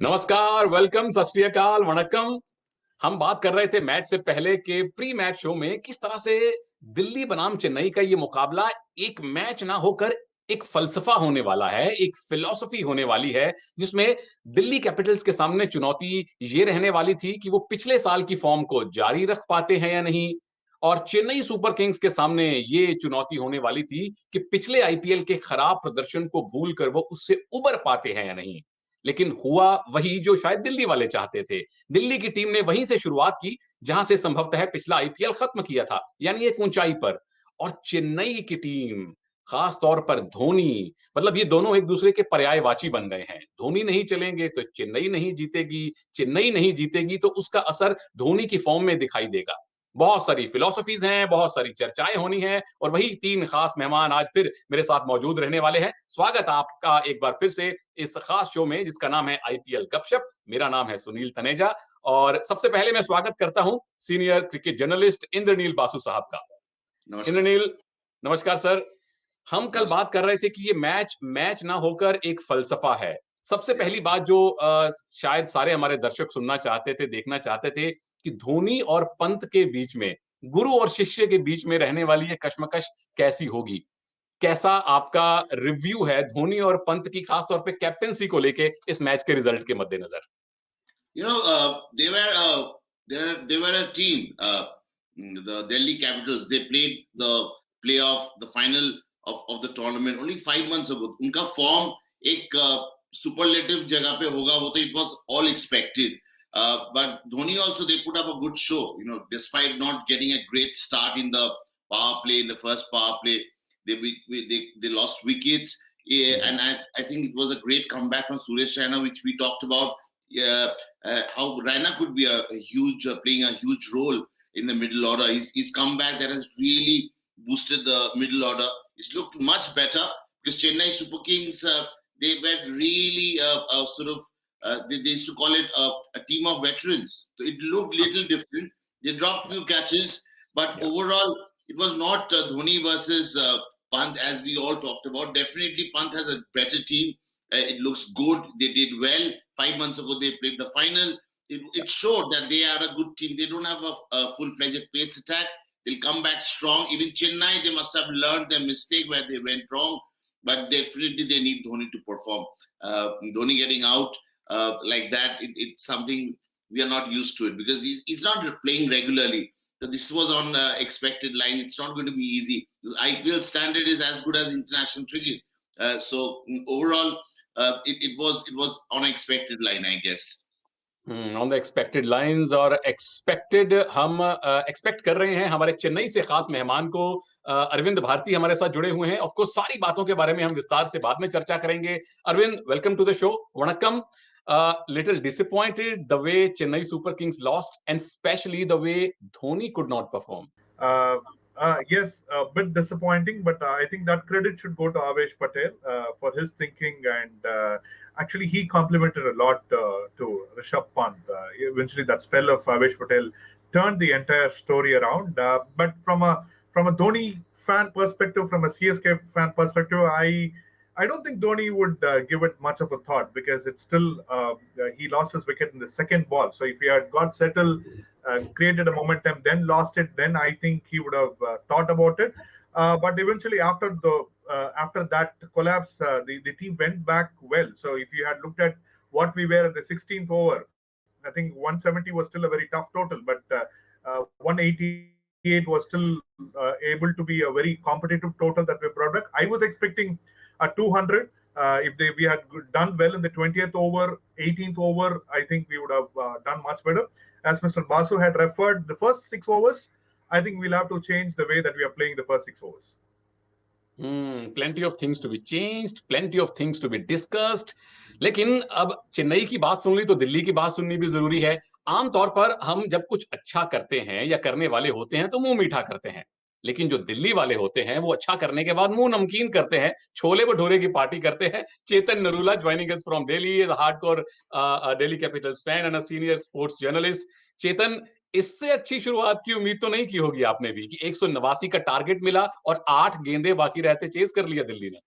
नमस्कार, वेलकम, सत श्री अकाल, वणक्कम। हम बात कर रहे थे मैच से पहले के प्री मैच शो में किस तरह से दिल्ली बनाम चेन्नई का ये मुकाबला एक मैच ना होकर एक फलसफा होने वाला है, एक फिलॉसफी होने वाली है, जिसमें दिल्ली कैपिटल्स के सामने चुनौती ये रहने वाली थी कि वो पिछले साल की फॉर्म को जारी रख पाते हैं या नहीं। और चेन्नई सुपर किंग्स के सामने ये चुनौती होने वाली थी कि पिछले आईपीएल के खराब प्रदर्शन को भूलकर वो उससे उबर पाते हैं या नहीं। लेकिन हुआ वही जो शायद दिल्ली वाले चाहते थे। दिल्ली की टीम ने वहीं से शुरुआत की जहां से संभवतः पिछला आईपीएल खत्म किया था, यानी एक ऊंचाई पर। और चेन्नई की टीम, खास तौर पर धोनी, मतलब ये दोनों एक दूसरे के पर्यायवाची बन गए हैं। धोनी नहीं चलेंगे तो चेन्नई नहीं जीतेगी, चेन्नई नहीं जीतेगी तो उसका असर धोनी की फॉर्म में दिखाई देगा। बहुत सारी फिलॉसफीज हैं, बहुत सारी चर्चाएं होनी हैं, और वही तीन खास मेहमान आज फिर मेरे साथ मौजूद रहने वाले हैं। स्वागत आपका एक बार फिर से इस खास शो में जिसका नाम है आईपीएल गपशप। मेरा नाम है सुनील तनेजा, और सबसे पहले मैं स्वागत करता हूं senior cricket journalist Indranil Basu साहब का। नमस्कार। इंद्रनील, नमस्कार सर। हम कल नमस्कार। बात कर रहे थे कि ये मैच मैच ना होकर एक फलसफा है। सबसे या पहली बात जो शायद सारे हमारे दर्शक सुनना चाहते थे, देखना चाहते थे कि धोनी और पंत के बीच में, गुरु और शिष्य के बीच में रहने वाली ये कशमकश कैसी होगी? कैसा आपका रिव्यू है धोनी और पंत की, खास तौर पे कैप्टेंसी को लेके इस मैच के रिजल्ट के मद्देनजर? they were a team. The Delhi Capitals, they played the playoff, the final of the tournament only 5 months ago. उनका form एक superlative जगह पे होगा, वो तो it was all expected. But Dhoni also, they put up a good show. Despite not getting a great start in the power play, in the first power play, they lost wickets. Yeah, and I think it was a great comeback from Suresh Raina, which we talked about. Yeah, how Raina could be a huge playing a huge role in the middle order. His comeback that has really boosted the middle order. It's looked much better because Chennai Super Kings, they were really sort of they used to call it a team of veterans. So it looked little different. They dropped few catches, but Yeah. overall it was not Dhoni versus Pant as we all talked about. Definitely Pant has a better team. It looks good. They did well. 5 months ago, they played the final. It showed that they are a good team. They don't have a full-fledged pace attack. They'll come back strong. Even Chennai, they must have learned their mistake where they went wrong. But definitely, they need Dhoni to perform. Dhoni getting out like that, it's something we are not used to it because he's not playing regularly. So this was on expected line. It's not going to be easy. The IPL standard is as good as international cricket. Overall, it was unexpected line, I guess. On the expected lines, और expected हम expect कर रहे हैं हमारे चेन्नई से खास मेहमान को। अरविंद भारती हमारे साथ जुड़े हुए हैं। ऑफ कोर्स सारी बातों के बारे में हम विस्तार से बाद में चर्चा करेंगे। Arvind, welcome to the show, vanakkam. Little disappointed the way Chennai Super Kings lost, and specially the way Dhoni could not perform. Uh, yes, a bit disappointing, but I think that credit should go to Avesh Patel for his thinking, and actually he complimented a lot to Rishabh Pant. Eventually, that spell of Avesh Patel turned the entire story around. But from a Dhoni fan perspective, from a CSK fan perspective, I don't think Dhoni would give it much of a thought because it's still he lost his wicket in the second ball. So if he had got settled, created a momentum, then lost it, then I think he would have thought about it. But eventually, after that collapse, the team went back well. So if you had looked at what we were at the 16th over, I think 170 was still a very tough total, but 188 was still able to be a very competitive total that we brought back. I was expecting a 200. If we had done well in the 20th over, 18th over, I think we would have done much better. As Mr. Basu had referred, the first 6 overs, I think we'll have to change the way that we are playing the first 6 overs. Plenty of things to be changed, plenty of things to be discussed. लेकिन अब चेन्नई की बात सुन ली तो दिल्ली की बात सुननी भी जरूरी है। आमतौर पर हम जब कुछ अच्छा करते हैं या करने वाले होते हैं तो मुंह मीठा करते हैं, लेकिन जो दिल्ली वाले होते हैं वो अच्छा करने के बाद मुंह नमकीन करते हैं, छोले भटूरे की पार्टी करते हैं। Chetan Narula joining us from Delhi, is a hardcore Delhi Capitals fan and a senior sports journalist. Chetan, इससे अच्छी शुरुआत की उम्मीद तो नहीं की होगी आपने भी कि 189 का टारगेट मिला और 8 गेंदे बाकी रहते चेज कर लिया दिल्ली ने।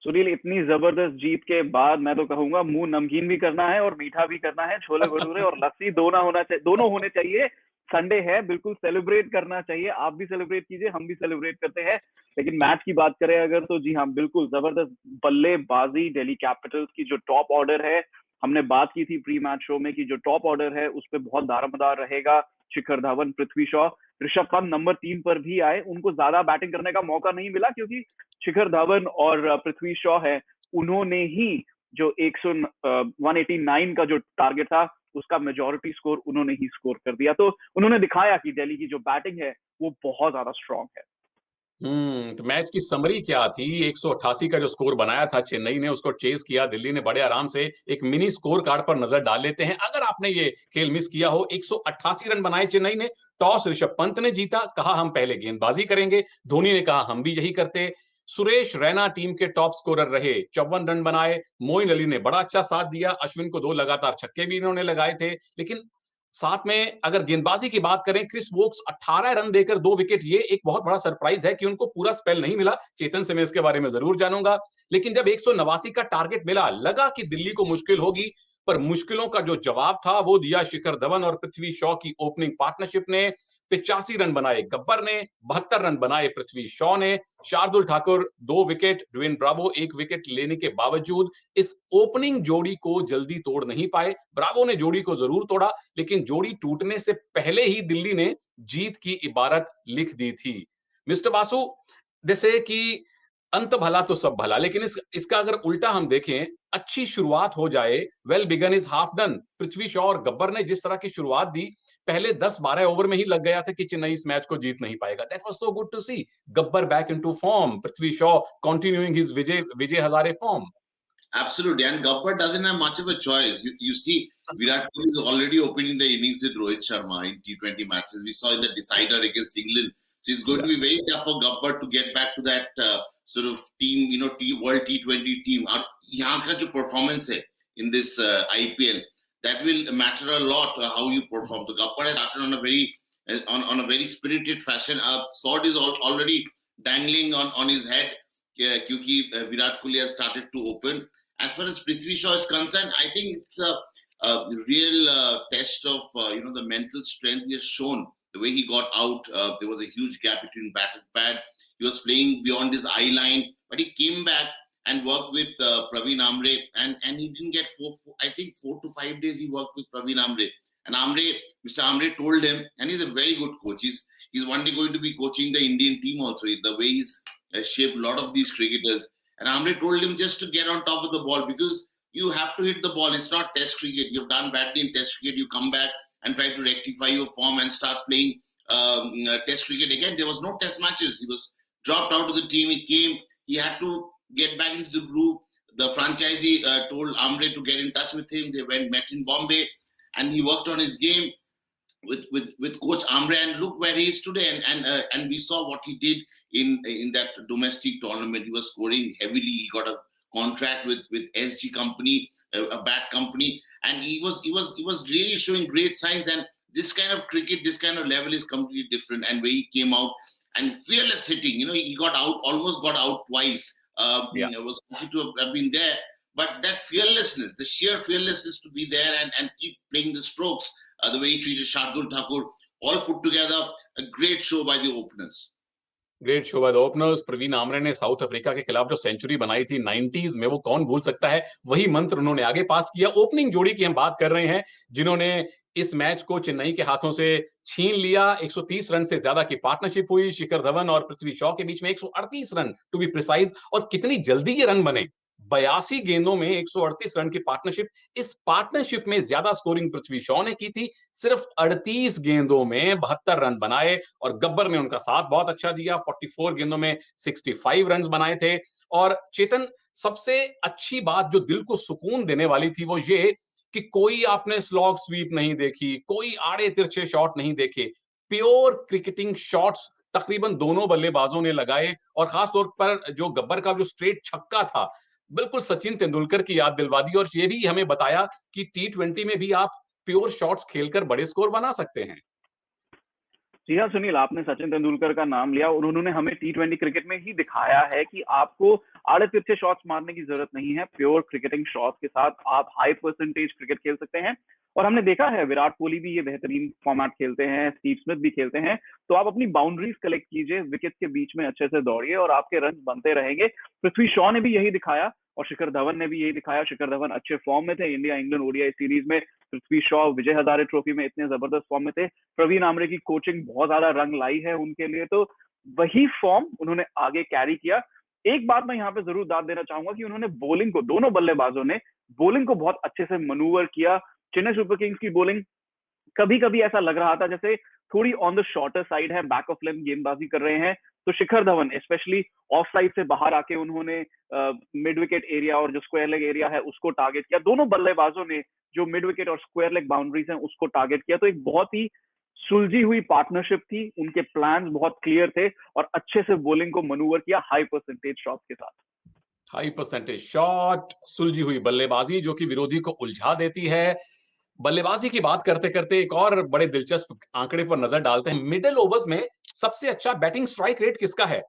सुनील, इतनी जबरदस्त जीत के बाद मैं तो कहूंगा मुंह नमकीन भी करना है और मीठा भी करना है। छोले भटूरे और लस्सी दोनों होने चाहिए। संडे है, बिल्कुल सेलिब्रेट करना चाहिए। आप भी सेलिब्रेट कीजिए, हम भी सेलिब्रेट करते हैं। लेकिन मैच की बात करें अगर, तो जी हाँ, बिल्कुल जबरदस्त बल्लेबाजी दिल्ली कैपिटल्स की। जो टॉप ऑर्डर है, हमने बात की थी प्री मैच शो में कि जो टॉप ऑर्डर है उस पर बहुत दारोमदार रहेगा। शिखर धवन, पृथ्वी शॉ, ऋषभ पंत नंबर 3 पर भी आए। उनको ज्यादा बैटिंग करने का मौका नहीं मिला क्योंकि शिखर धवन और पृथ्वी शॉ है, उन्होंने ही जो 189 का जो टारगेट था उसका मेजोरिटी स्कोर उन्होंने ही स्कोर कर दिया। तो उन्होंने दिखाया कि दिल्ली की जो बैटिंग है वो बहुत ज्यादा स्ट्रांग है। तो मैच की समरी क्या थी? 188 का जो स्कोर बनाया था चेन्नई ने, उसको चेस किया दिल्ली ने बड़े आराम से। एक मिनी स्कोर कार्ड पर नजर डाल लेते हैं अगर आपने ये खेल मिस किया हो। 188 रन बनाए चेन्नई ने। टॉस ऋषभ पंत ने जीता, कहा हम पहले गेंदबाजी करेंगे। धोनी ने कहा हम भी यही करते। सुरेश रैना टीम के टॉप स्कोरर रहे, 54 रन बनाए। मोइन अली ने बड़ा अच्छा साथ दिया, अश्विन को 2 लगातार छक्के भी इन्होंने लगाए थे। लेकिन साथ में अगर गेंदबाजी की बात करें, क्रिस वोक्स 18 रन देकर 2 विकेट, ये एक बहुत बड़ा सरप्राइज है कि उनको पूरा स्पेल नहीं मिला। चेतन से मैं इसके बारे में जरूर जानूंगा। लेकिन जब 189 का टारगेट मिला, लगा कि दिल्ली को मुश्किल होगी, पर मुश्किलों का जो जवाब था वो दिया शिखर धवन और पृथ्वी शॉ की ओपनिंग पार्टनरशिप ने। 85 रन बनाए गब्बर ने, 72 रन बनाए पृथ्वी शॉ ने। Shardul Thakur 2 wicket, Dwayne Bravo 1 wicket लेने के बावजूद इस ओपनिंग जोड़ी को जल्दी तोड़ नहीं पाए। ब्रावो ने जोड़ी को जरूर तोड़ा, लेकिन जोड़ी टूटने से पहले ही दिल्ली ने जीत की इबारत लिख दी थी। मिस्टर बासु, जैसे कि अंत भला तो सब भला, लेकिन इसका अगर उल्टा हम देखें, अच्छी शुरुआत हो जाए, well begun is half done. Prithvi Shaw और गब्बर ने जिस तरह की शुरुआत दी, पहले 10-12 ओवर में ही लग गया था कि चेन्नई इस मैच को जीत नहीं पाएगा। That was so good to see. Gabbar back into form, Prithvi Shaw continuing his Vijay Vijay Hazare form. Absolutely, and Gabbar doesn't have much of a choice. You see, Virat Kohli is already opening the innings with Rohit Sharma in T20 matches. We saw in the decider against England. So it's going to be very tough for Gabbar to get back to that sort of team, World T20 team. यहाँ का जो performance है in this IPL, that will matter a lot how you perform. So Gabbar has started on a very on a very spirited fashion. Sword is already dangling on his head क्योंकि Virat Kohli has started to open. As far as Prithvi Shaw is concerned, I think it's a real test of the mental strength he has shown. The way he got out, there was a huge gap between bat and pad. He was playing beyond his eye line, but he came back and worked with Praveen Amre, and he didn't get 4 to 5 days he worked with Praveen Amre. And Mr. Amre told him, and he's a very good coach. He's one day going to be coaching the Indian team also. The way he's shaped a lot of these cricketers. And Amre told him just to get on top of the ball because you have to hit the ball. It's not test cricket. You've done badly in test cricket. You come back and try to rectify your form and start playing test cricket again. There was no test matches. He was dropped out of the team. He came. He had to get back into the groove. The franchisee told Amre to get in touch with him. They met in Bombay, and he worked on his game with Coach Amre, and look where he is today. And we saw what he did in that domestic tournament. He was scoring heavily. He got a contract with SG company, a bat company, and he was really showing great signs. And this kind of cricket, this kind of level is completely different. And where he came out and fearless hitting, he got out, almost got out twice. Was lucky to have been there. But that fearlessness, the sheer fearlessness to be there and keep playing the strokes, the way he treated Shardul Thakur, all put together, a great show by the openers. Great show by the openers. Praveen Amre ने South Africa के खिलाफ जो century बनाई थी 90s में, वो कौन भूल सकता है। वही मंत्र उन्होंने आगे पास किया। ओपनिंग जोड़ी की हम बात कर रहे हैं जिन्होंने इस मैच को चेन्नई के हाथों से छीन लिया। 130 रन से ज्यादा की पार्टनरशिप हुई शिखर धवन और पृथ्वी शॉ के बीच में, 138 रन टू बी प्रिसाइज। और कितनी जल्दी ये रन बने, 82 गेंदों में 138 रन की पार्टनरशिप। इस पार्टनरशिप में ज्यादा स्कोरिंग पृथ्वी शॉ ने की थी, सिर्फ 38 गेंदों में 72 रन बनाए। और गब्बर ने उनका साथ बहुत अच्छा दिया, 44 गेंदों में 65 रन बनाए थे। और चेतन, सबसे अच्छी बात जो दिल को सुकून देने वाली थी वो ये कि कोई आपने स्लॉग स्वीप नहीं देखी, कोई आड़े तिरछे शॉट नहीं देखे। प्योर क्रिकेटिंग शॉट्स तकरीबन दोनों बल्लेबाजों ने लगाए। और खासतौर पर जो गब्बर का जो स्ट्रेट छक्का था, बिल्कुल सचिन तेंदुलकर की याद दिलवा दी। और ये भी हमें बताया कि T20 में भी आप प्योर शॉट्स खेलकर बड़े स्कोर बना सकते हैं। जी हाँ सुनील, आपने सचिन तेंदुलकर का नाम लिया और उन्होंने हमें टी20 क्रिकेट में ही दिखाया है कि आपको आड़े तिरछे शॉट्स मारने की जरूरत नहीं है। प्योर क्रिकेटिंग शॉट्स के साथ आप हाई परसेंटेज क्रिकेट खेल सकते हैं। और हमने देखा है विराट कोहली भी ये बेहतरीन फॉर्मेट खेलते हैं, स्टीव स्मिथ भी खेलते हैं। तो आप अपनी बाउंड्रीज कलेक्ट कीजिए, विकेट के बीच में अच्छे से दौड़िए और आपके रन बनते रहेंगे। पृथ्वी शॉ ने भी यही दिखाया और शिखर धवन ने भी यही दिखाया। शिखर धवन अच्छे फॉर्म में थे इंडिया इंग्लैंड ओडीआई सीरीज में, पृथ्वी शॉ विजय हजारे ट्रॉफी में इतने जबरदस्त फॉर्म में थे। प्रवीण आमरे की कोचिंग बहुत ज्यादा रंग लाई है उनके लिए, तो वही फॉर्म उन्होंने आगे कैरी किया। एक बात मैं यहाँ पे जरूर दाद देना चाहूंगा कि उन्होंने बॉलिंग को, दोनों बल्लेबाजों ने बॉलिंग को बहुत अच्छे से मनूवर किया। चेन्नई सुपर किंग्स की बॉलिंग कभी कभी ऐसा लग रहा था जैसे थोड़ी ऑन द शॉर्टर साइड है, बैक ऑफ लेंथ गेंदबाजी कर रहे हैं। तो Shikhar Dhawan specially of side से बाहर आके उन्होंने मिड विकेट एरिया और जो स्क्वायर लेग एरिया है उसको टारगेट किया। दोनों बल्लेबाजों ने जो मिड विकेट और स्क्वायर लेग बाउंड्रीज हैं उसको टारगेट किया। तो एक बहुत ही सुलझी हुई पार्टनरशिप थी, उनके प्लान बहुत क्लियर थे और अच्छे से बॉलिंग को मनूवर किया हाई परसेंटेज शॉट के साथ। हाई परसेंटेज शॉट, सुलझी हुई बल्लेबाजी जो कि विरोधी को उलझा देती है। बल्लेबाजी की बात करते करते एक और बड़े दिलचस्प आंकड़े पर नजर डालते हैं। मिडिल ओवर्स में सबसे अच्छा बैटिंग स्ट्राइक रेट किसका है?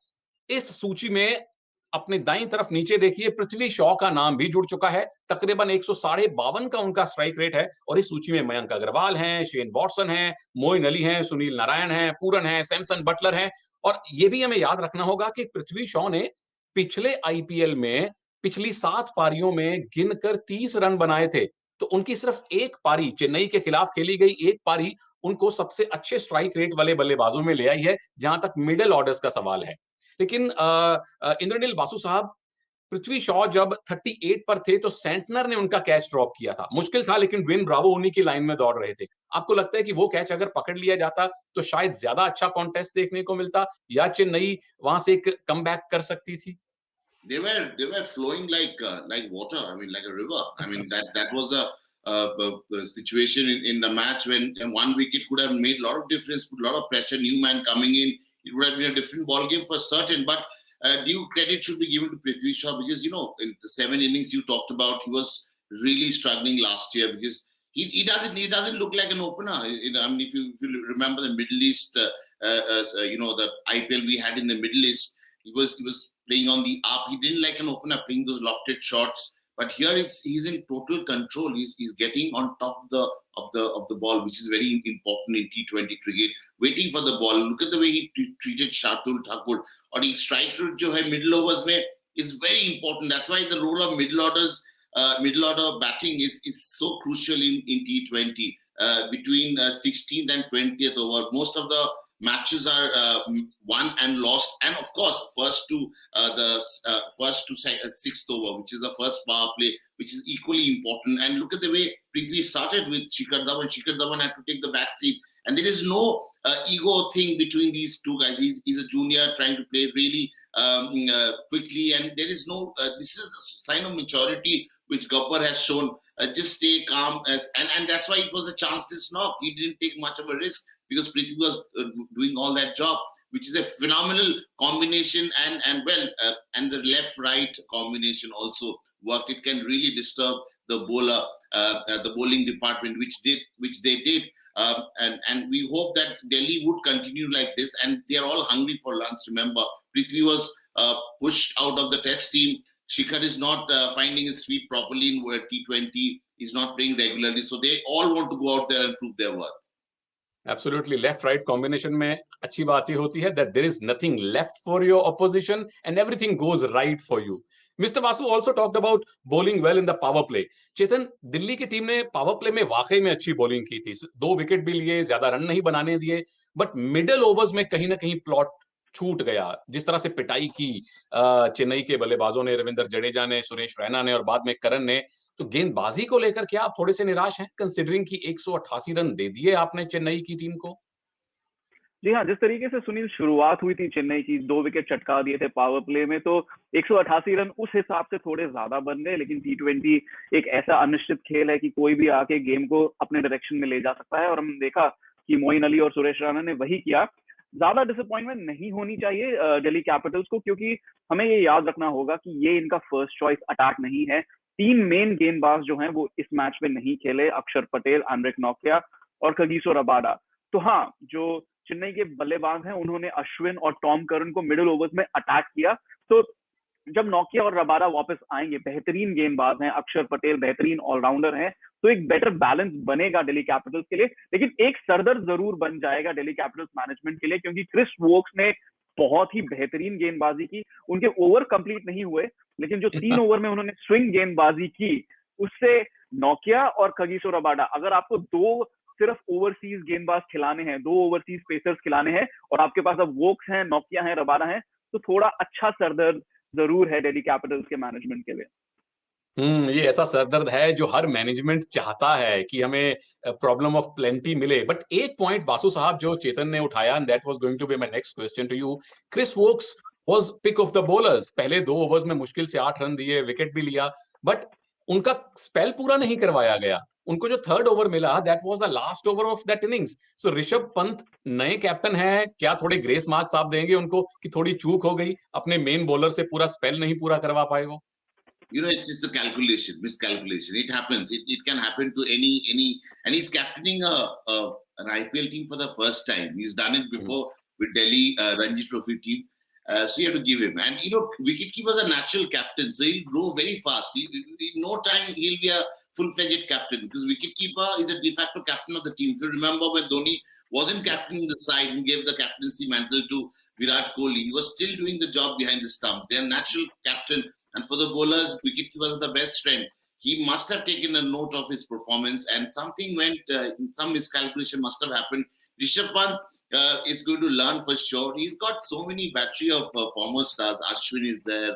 इस सूची में अपने दाईं तरफ नीचे देखिए, पृथ्वी शॉ का नाम भी जुड़ चुका है। तकरीबन 152 का उनका स्ट्राइक रेट है और इस सूची में मयंक अग्रवाल हैं, शेन वॉटसन हैं, मोइन अली हैं, सुनील नारायण हैं, पूरन हैं, सैमसन बटलर हैं। और यह भी हमें याद रखना होगा कि पृथ्वी शॉ ने पिछले आईपीएल में पिछली 7 पारियों में गिनकर 30 रन बनाए थे। तो उनकी सिर्फ एक पारी, चेन्नई के खिलाफ खेली गई एक पारी, उनको सबसे अच्छे स्ट्राइक रेट वाले बल्लेबाजों में ले आई है जहां तक मिडिल ऑर्डर्स का सवाल है। लेकिन इंद्रनील बासु साहब, पृथ्वी शॉ जब 38 पर थे तो सेंटनर ने उनका कैच ड्रॉप किया था। मुश्किल था लेकिन ड्वेन ब्रावो उन्हीं की लाइन में दौड़ रहे थे। आपको लगता है कि वो कैच अगर पकड़ लिया जाता तो शायद ज्यादा अच्छा कॉन्टेस्ट देखने को मिलता या चेन्नई वहां से एक कमबैक कर सकती थी? They were flowing like water. I mean, like a river. I mean, that was a situation in the match when one wicket could have made a lot of difference, put a lot of pressure. New man coming in, it would have been a different ball game for certain. But due credit should be given to Prithvi Shaw because in the 7 innings you talked about, he was really struggling last year because he doesn't look like an opener. I mean, if you remember the Middle East, the IPL we had in the Middle East. He was playing on the up. He didn't like an opener playing those lofted shots. But here he's in total control. He's getting on top of the ball, which is very important in T20 cricket. Waiting for the ball. Look at the way he treated Shardul Thakur. Or the strike rate jo hai middle overs mein is very important. That's why the role of middle order batting is so crucial in T20. Between 16th and 20th over, most of the matches are won and lost, and of course, first to sixth over, which is the first power play, which is equally important. And look at the way Prithvi started with Shikhar Dhawan. Shikhar Dhawan had to take the back seat, and there is no ego thing between these two guys. He's a junior trying to play really quickly, and there is no. This is a sign of maturity which Gabbar has shown. Just stay calm, and that's why it was a chanceless knock. He didn't take much of a risk, because Prithvi was doing all that job, which is a phenomenal combination, and the left-right combination also worked. It can really disturb the bowler, the bowling department, which they did, and we hope that Delhi would continue like this. And they are all hungry for runs. Remember, Prithvi was pushed out of the Test team. Shikhar is not finding his feet properly in T20. He's not playing regularly, so they all want to go out there and prove their worth. Absolutely, left right combination में अच्छी बात ये होती है that there is nothing left for your opposition and everything goes right for you. Mr. Basu also talked about bowling well in the power play. चेतन, दिल्ली की team ने power play में वाकई में अच्छी बॉलिंग की थी। 2 विकेट भी लिए, ज्यादा रन नहीं बनाने दिए, बट मिडिल ओवर्स में कहीं ना कहीं प्लॉट छूट गया। जिस तरह से पिटाई की चेन्नई के बल्लेबाजों ने, रविंद्र जडेजा ने, सुरेश रैना ने और बाद में करण ने, तो गेंदबाजी को लेकर क्या आप थोड़े से निराश हैं, कंसिडरिंग कि 188 रन दे दिए आपने चेन्नई की टीम को? जी हाँ, जिस तरीके से सुनील शुरुआत हुई थी चेन्नई की, 2 विकेट चटका दिए थे पावर प्ले में, तो 188 रन उस हिसाब से थोड़े ज्यादा बन गए। लेकिन T20 एक ऐसा अनिश्चित खेल है कि कोई भी आके गेम को अपने डायरेक्शन में ले जा सकता है, और हमने देखा कि मोइन अली और सुरेश रैना ने वही किया। ज्यादा डिसअपॉइंटमेंट नहीं होनी चाहिए दिल्ली कैपिटल्स को, क्योंकि हमें ये याद रखना होगा कि ये इनका फर्स्ट चॉइस अटैक नहीं है। 3 मेन गेंदबाज जो हैं वो इस मैच में नहीं खेले, अक्षर पटेल, एंड्रिक नोकिया और कगिसो रबाडा। तो हाँ, जो चेन्नई के बल्लेबाज हैं, उन्होंने अश्विन और टॉम करन को मिडिल ओवर्स में अटैक किया। तो जब नोकिया और रबाडा वापस आएंगे, बेहतरीन गेंदबाज हैं, अक्षर पटेल बेहतरीन ऑलराउंडर हैं, तो एक बेटर बैलेंस बनेगा दिल्ली कैपिटल्स के लिए। लेकिन एक सरदर्द जरूर बन जाएगा दिल्ली कैपिटल्स मैनेजमेंट के लिए, क्योंकि क्रिस वोक्स ने बहुत ही बेहतरीन गेंदबाजी की। उनके ओवर कंप्लीट नहीं हुए, लेकिन जो 3 ओवर में उन्होंने स्विंग गेंदबाजी की, उससे नोकिया और कगिसो रबाडा, अगर आपको 2 सिर्फ ओवरसीज गेंदबाज खिलाने हैं, 2 ओवरसीज पेसर्स खिलाने हैं, और आपके पास अब वोक्स हैं, नोकिया हैं, रबाडा हैं, तो थोड़ा अच्छा सरदर्द जरूर है दिल्ली कैपिटल्स के मैनेजमेंट के लिए। ये ऐसा सरदर्द है जो हर मैनेजमेंट चाहता है कि हमें प्रॉब्लम ऑफ प्लेंटी मिले। बट एक पॉइंट बासु साहब जो चेतन ने उठाया, and that was going to be my next question to you. Chris Woakes was pick of the bowlers, पहले 2 ओवर्स में मुश्किल से 8 रन दिए, विकेट भी लिया, बट उनका स्पेल पूरा नहीं करवाया गया। उनको जो 3rd ओवर मिला, that was the last over of that innings. So Rishabh Pant नए कैप्टन हैं, क्या थोड़े ग्रेस मार्क्स आप देंगे उनको कि थोड़ी चूक हो गई, अपने मेन बॉलर से पूरा स्पेल नहीं पूरा करवा पाए वो? It's a calculation, miscalculation. It happens. It can happen to any, and he's captaining an IPL team for the first time. He's done it before with Delhi Ranji Trophy team. So you have to give him. And wicketkeeper is a natural captain, so he'll grow very fast. In no time he'll be a full-fledged captain, because wicketkeeper is a de facto captain of the team. If you remember, when Dhoni wasn't captaining the side and gave the captaincy mantle to Virat Kohli, he was still doing the job behind the stumps. They're natural captain. And for the bowlers, wicketkeepers are the best friend. He must have taken a note of his performance, and something went, some miscalculation must have happened. Rishabh Pant is going to learn for sure. He's got so many battery of former stars. Ashwin is there,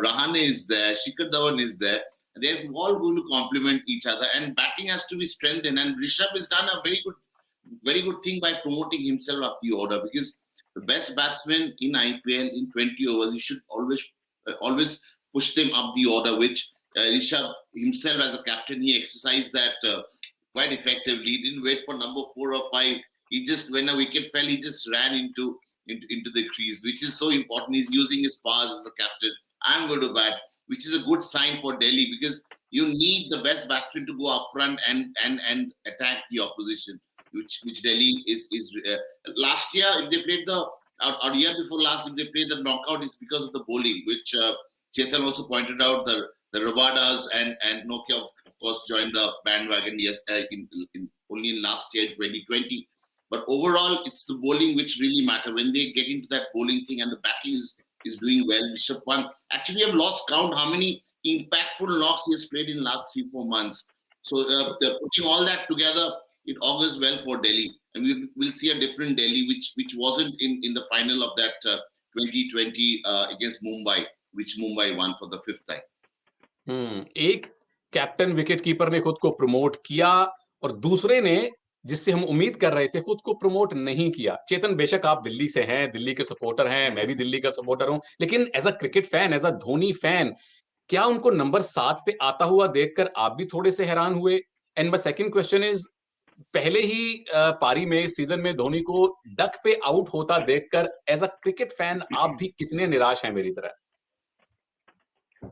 Rahane is there, Shikhar Dhawan is there. They're all going to complement each other, and batting has to be strengthened. And Rishabh has done a very good thing by promoting himself up the order, because the best batsman in IPL in 20 overs, he should always push them up the order, which Rishabh himself as a captain, he exercised that quite effectively. He didn't wait for number 4 or 5. He just, when a wicket fell, he just ran into the crease, which is so important. He's using his powers as a captain. I'm going to bat, which is a good sign for Delhi, because you need the best batsman to go up front and attack the opposition, which Delhi is. Last year, if they played or year before last, if they played the knockout, is because of the bowling, which Chetan also pointed out. The Rabadas and Nokia, of course, joined the bandwagon only in last year, 2020. But overall, it's the bowling which really matter. When they get into that bowling thing, and the batting is doing well. Rishabh Pant, actually, I've lost count how many impactful knocks he has played in last 3-4 months. So they're putting all that together, it augurs well for Delhi. And we'll see a different Delhi, which wasn't in the final of that 2020 against Mumbai, which Mumbai won for the 5th time. एक captain wicket keeper ने खुद को promote किया, और दूसरे ने, जिससे हम उम्मीद कर रहे थे, खुद को प्रमोट नहीं किया। चेतन, बेशक आप दिल्ली से हैं, दिल्ली के सपोर्टर हैं, मैं भी दिल्ली का सपोर्टर हूं, लेकिन as a cricket fan, as a Dhoni fan, क्या उनको नंबर 7 पे आता हुआ देखकर आप भी थोड़े से हैरान हुए? And my second question is, पहले ही पारी में, सीजन में धोनी को डक पे आउट होता देखकर एज अ क्रिकेट फैन आप भी कितने निराश हैं मेरी तरह?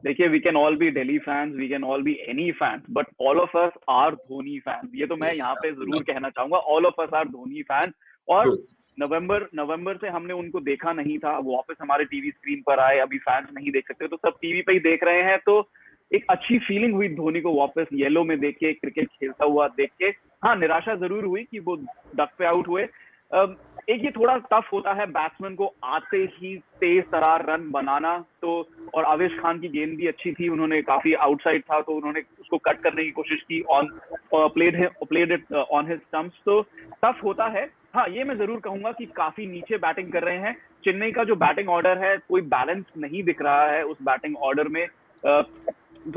देखिए, we can all be Delhi fans, we can all be any fans, but all of us are Dhoni fans. ये तो मैं यहाँ पे जरूर कहना चाहूंगा, all of us are Dhoni fans. और नवंबर से हमने उनको देखा नहीं था, वो वापस हमारे टीवी स्क्रीन पर आए, अभी फैंस नहीं देख सकते, तो सब टीवी पे ही देख रहे हैं, तो एक अच्छी फीलिंग हुई धोनी को वापस येलो में देख के, क्रिकेट खेलता हुआ देख के। हाँ, निराशा जरूर हुई कि वो डक पे आउट हुए। एक ये थोड़ा टफ होता है बैट्समैन को आते ही तेज तरार रन बनाना, तो और आवेश खान की गेंद भी अच्छी थी, उन्होंने काफी आउटसाइड था, तो उन्होंने उसको कट करने की कोशिश की, played it on his stumps, तो टफ होता है। हाँ, ये मैं जरूर कहूंगा कि काफी नीचे बैटिंग कर रहे हैं। चेन्नई का जो बैटिंग ऑर्डर है, कोई बैलेंस नहीं दिख रहा है उस बैटिंग ऑर्डर में।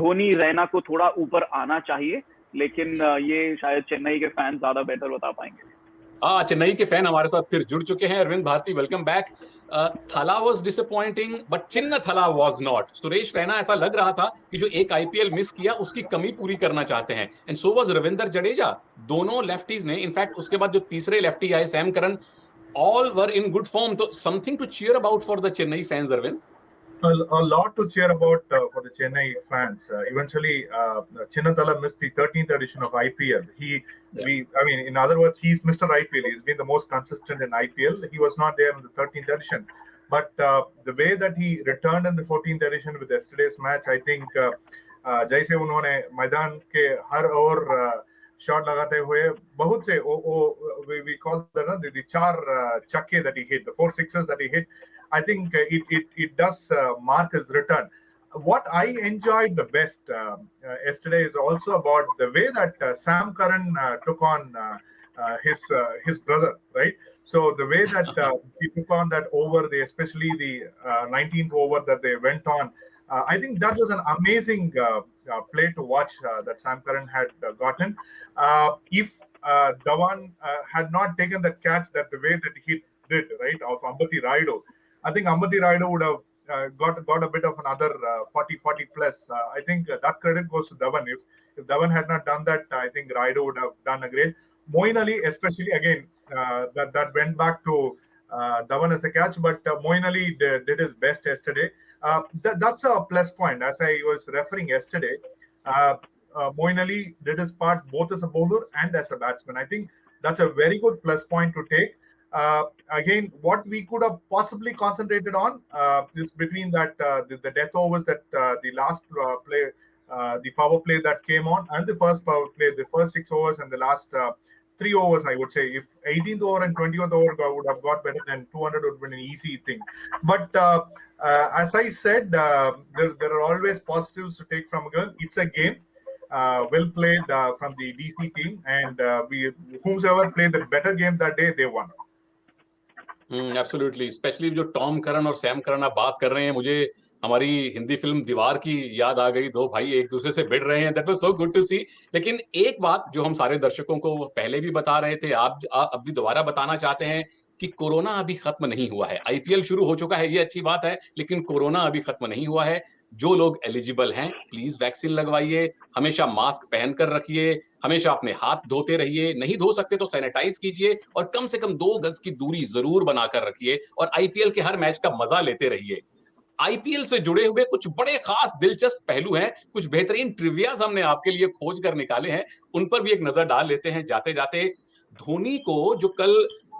धोनी, रैना को थोड़ा ऊपर आना चाहिए, लेकिन ये शायद चेन्नई के फैन ज्यादा बेटर बता पाएंगे। चेन्नई के फैन हमारे साथ फिर जुड़ चुके हैं। Arvind Bharti, welcome back. Thala was disappointing, but Chinna Thala was not. Suresh Raina, ऐसा लग रहा था कि जो एक आईपीएल मिस किया उसकी कमी पूरी करना चाहते हैं, and so was Ravinder Jadeja. दोनों लेफ्टीज ने, इनफैक्ट उसके बाद जो तीसरे लेफ्टी आए, Sam Curran, all were in good form. तो something to cheer about for the Chennai fans, Arvind. A lot to cheer about for the Chennai fans. Eventually, Chinnathala missed the 13th edition of IPL. In other words, he's Mr. IPL. He's been the most consistent in IPL. He was not there in the 13th edition. But the way that he returned in the 14th edition with yesterday's match, I think जैसे उन्होंने मैदान के हर over shot लगाते हुए बहुत से we call the चार छक्के that he hit, the 4 sixes that he hit. I think it does mark his return. What I enjoyed the best yesterday is also about the way that Sam Curran took on his brother, right? So the way that he took on that over, especially the 19th over that they went on, I think that was an amazing play to watch that Sam Curran had gotten. If Dhawan had not taken that catch the way that he did, right, of Ambati Rayudu, I think Ambati Rayudu would have got a bit of another 40 plus. I think that credit goes to Dhawan. If Dhawan had not done that, I think Rayudu would have done a great. Moeen Ali, especially again, that went back to Dhawan as a catch, but Moeen Ali did his best yesterday. That's a plus point. As I was referring yesterday, Moeen Ali did his part both as a bowler and as a batsman. I think that's a very good plus point to take. Again, what we could have possibly concentrated on is between that the death overs that the last play, the power play that came on, and the first power play, the first 6 overs and the last 3 overs, I would say. If 18th over and 20th over would have got better, then 200 would have been an easy thing. But as I said, there are always positives to take from a game. It's a game. Well played from the DC team, and whomsoever played the better game that day, they won. Absolutely, specially जो Tom Curran और Sam Curran आप बात कर रहे हैं, मुझे हमारी Hindi film दीवार की याद आ गई। 2 भाई एक दूसरे से भिड़ रहे हैं, that was so good to see. लेकिन एक बात जो हम सारे दर्शकों को पहले भी बता रहे थे, आप अब भी दोबारा बताना चाहते हैं कि कोरोना अभी खत्म नहीं हुआ है। आईपीएल शुरू हो चुका है, ये अच्छी बात है, लेकिन कोरोना अभी खत्म नहीं हुआ है। जो लोग एलिजिबल हैं, प्लीज वैक्सीन लगवाइए, हमेशा मास्क पहनकर रखिए, हमेशा अपने हाथ धोते रहिए, नहीं धो सकते तो सैनिटाइज कीजिए और कम से कम 2 गज की दूरी जरूर बनाकर रखिए और आईपीएल के हर मैच का मजा लेते रहिए। आईपीएल से जुड़े हुए कुछ बड़े खास दिलचस्प पहलू हैं, कुछ बेहतरीन ट्रिवियाज हमने आपके लिए खोज कर निकाले हैं, उन पर भी एक नजर डाल लेते हैं जाते जाते।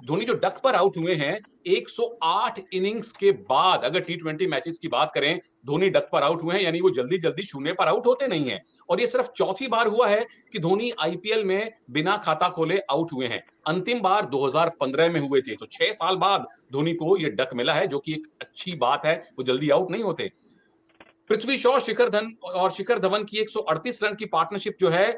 धोनी जो डक पर आउट हुए हैं 108 इनिंग्स के बाद, अगर टी20 मैचेस की बात करें, धोनी डक पर आउट हुए हैं, यानी वो जल्दी जल्दी शून्य पर आउट होते नहीं हैं। और ये सिर्फ चौथी बार हुआ है कि धोनी आईपीएल में बिना खाता खोले आउट हुए हैं। अंतिम बार 2015 में हुए थे, तो 6 साल बाद धोनी को ये डक मिला है, जो कि एक अच्छी बात है, वो जल्दी आउट नहीं होते। पृथ्वी शॉ, शिखर धवन की 138 रन की पार्टनरशिप जो है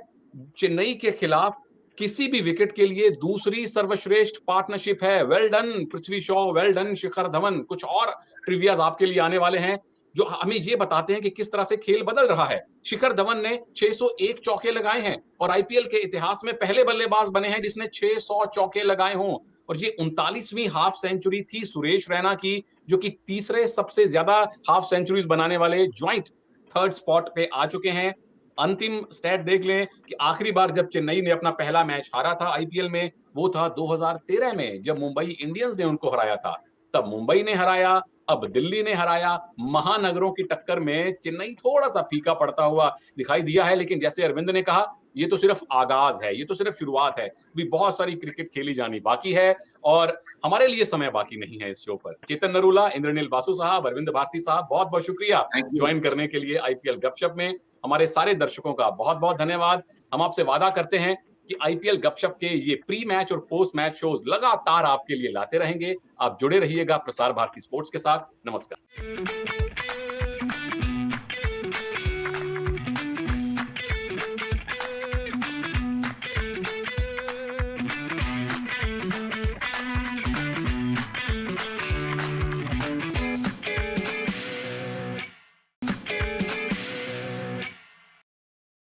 चेन्नई के खिलाफ किसी भी विकेट के लिए दूसरी सर्वश्रेष्ठ पार्टनरशिप है। Well done Prithvi Shaw, well done Shikhar Dhawan. कुछ और ट्रिवियाज आपके लिए आने वाले हैं जो हमें ये बताते हैं कि किस तरह से खेल बदल रहा है। शिखर धवन ने 601 चौके लगाए हैं और आईपीएल के इतिहास में पहले बल्लेबाज बने हैं जिसने 600 चौके लगाए हों। और ये 39वीं हाफ सेंचुरी थी सुरेश रैना की, जो कि तीसरे सबसे ज्यादा हाफ सेंचुरीज बनाने वाले ज्वाइंट 3rd स्पॉट पे आ चुके हैं। अंतिम स्टैट देख लें कि आखिरी बार जब चेन्नई ने अपना पहला मैच हारा था आईपीएल में, वो था 2013 में, जब मुंबई इंडियंस ने उनको हराया था। तब मुंबई ने हराया, अब दिल्ली ने हराया। महानगरों की टक्कर में चेन्नई थोड़ा सा फीका पड़ता हुआ दिखाई दिया है, लेकिन जैसे अरविंद ने कहा, ये तो सिर्फ आगाज है, ये तो सिर्फ शुरुआत है, भी बहुत सारी क्रिकेट खेली जानी बाकी है और हमारे लिए समय बाकी नहीं है इस शो पर। चेतन नरूला, इंद्रनील बासु साहब, अरविंद भारती साहब, बहुत बहुत शुक्रिया ज्वाइन करने के लिए आईपीएल गपशप में। हमारे सारे दर्शकों का बहुत बहुत धन्यवाद। हम आपसे वादा करते हैं कि आईपीएल गपशप के ये प्री मैच और पोस्ट मैच शोज लगातार आपके लिए लाते रहेंगे। आप जुड़े रहिएगा प्रसार भारती स्पोर्ट्स के साथ। नमस्कार।